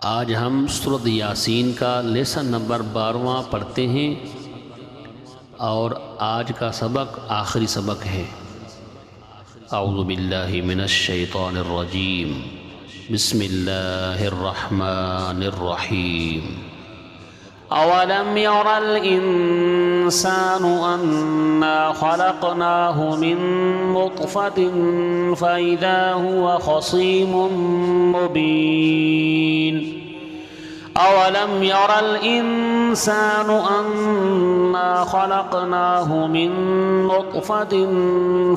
आज हम सूरत यासीन का लेसन नंबर 12वां पढ़ते हैं और आज का सबक आखिरी सबक है। अऊज़ु बिल्लाहि मिनश शैतानिर रजीम, बिस्मिल्लाहिर रहमानिर रहीम। अवलम यरल इंसानु अन्ना खलक़नाहु मिन नुत्फ़तिन फ़इज़ा हुवा ख़सीमुम मुबीन। अवलम यरल इंसानु अन्ना खलक़नाहु मिन नुत्फ़तिन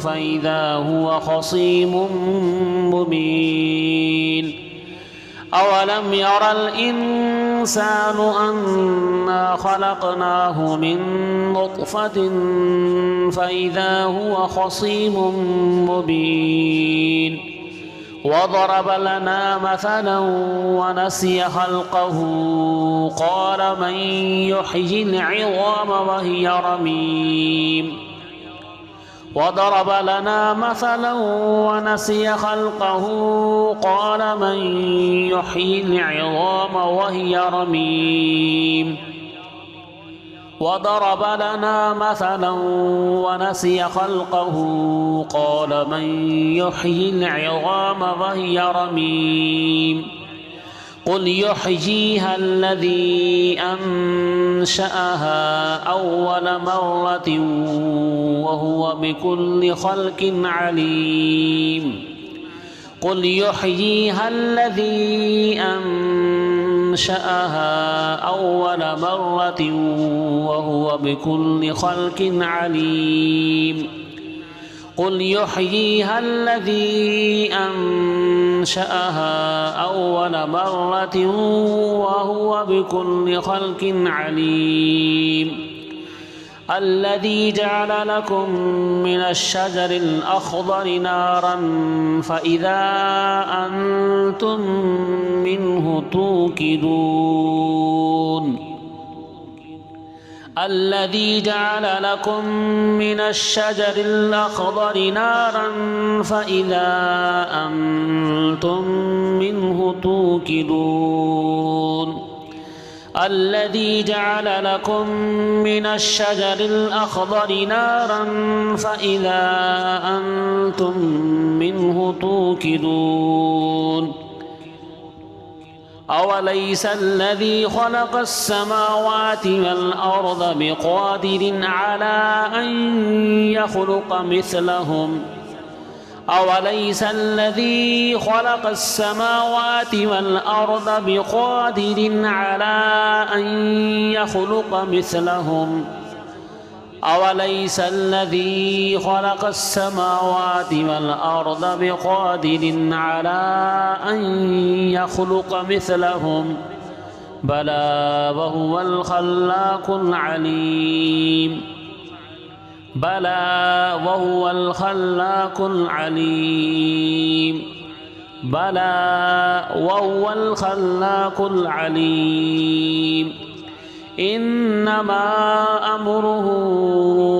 फ़इज़ा हुवा ख़सीमुम मुबीन। अवलम यरल इंसानु अन्ना खलक़नाहु मिन नुत्फ़तिन फ़इज़ा हुवा ख़सीमुम मुबीन। वज़रब लना मसलन वनसिय ख़ल्क़हु क़ाल मन युह्यिल इज़ाम वहिय रमीम। वज़रब लना मसलन वनसिय ख़ल्क़हु क़ाल मन युह्यिल इज़ाम वहिय रमीम। वज़रब लना मसला वनसिय ख़ल्क़हु क़ाल मन युह्यिल इज़ाम वहिय रमीम। क़ुल युह्यीहा अल्लज़ी अंशअहा अव्वल मर्रतिन वहुवा बिकुल्लि ख़ल्क़िन अलीम। क़ुल युह्यीहा अल्लज़ी अंशअहा अव्वल मर्रतिन वहुवा बिकुल्लि ख़ल्क़िन अलीम। क़ुल युह्यीहा अल्लज़ी अंशअहा अव्वल मर्रतिन वहुवा बिकुल्लि ख़ल्क़िन अलीम। الذي جعل لكم من الشجر الأخضر نارا فإذا أنتم منه توقدون. الذي جعل لكم من الشجر الأخضر نارا فإذا أنتم منه توقدون. الذي جعل لكم من الشجر الأخضر نارا فإذا أنتم منه توقدون. أوليس الذي خلق السماوات والأرض بقادر على أن يخلق مثلهم. أوليس الذي خلق السماوات والأرض بقادر على أن يخلق مثلهم. أوليس الذي خلق السماوات والأرض بقادر على أن يخلق مثلهم. بلى وهو الخلاق العليم. بلى وهو الخلاق العليم. بلى وهو الخلاق العليم. إنما أمره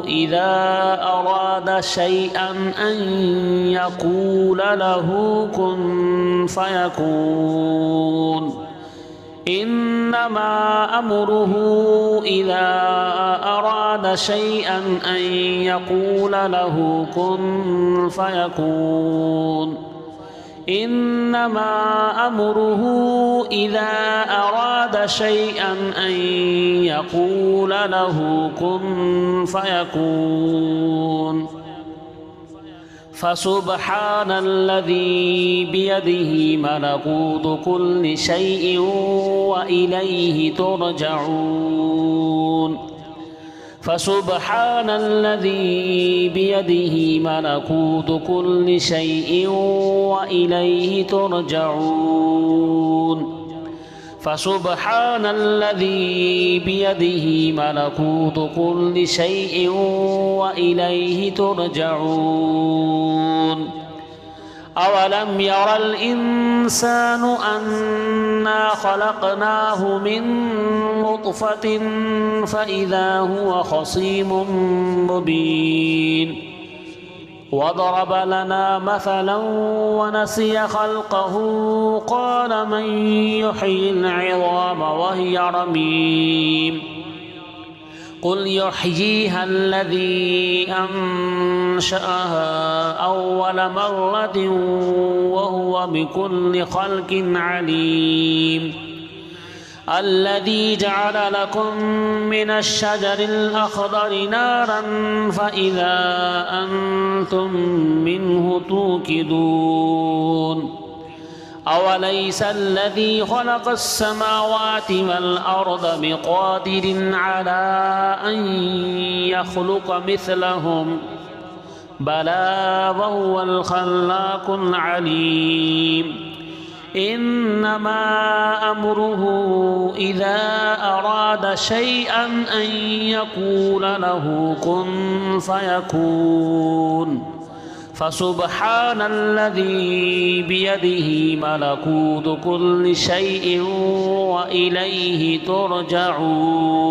إذا أراد شيئا أن يقول له كن فيكون. إنما أمره إذا أراد شيئا أن يقول له كن فيكون. إنما أمره إذا أراد شيئا أن يقول له كن فيكون. فسبحان الذي بيده ملكوت كل شيء وإليه ترجعون. فسبحان الذي بيده ملكوت كل شيء وإليه ترجعون. فسبحان الذي بيده ملكوت كل شيء وإليه ترجعون. أولم ير الإنسان أنا خلقناه من نطفة فإذا هو خصيم مبين. وضرب لنا مثلا ونسي خلقه قال من يحيي العظام وهي رميم قل يحييها الذي أنشأها أول مرة وهو بكل خلق عليم الذي جعل لكم من الشجر الأخضر نارا فإذا أنتم منه توقدون أوليس الذي خلق السماوات والأرض بقادر على أن يخلق مثلهم بلى وهو الخلاق العليم إنما أمره إذا أراد شيئا أن يقول له كن فيكون فسبحان الذي بيده ملكوت كل شيء وإليه ترجعون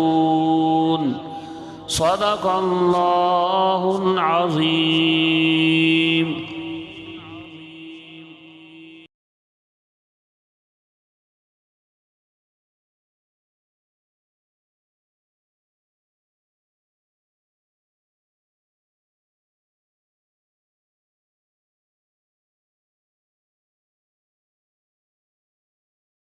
صدق الله العظيم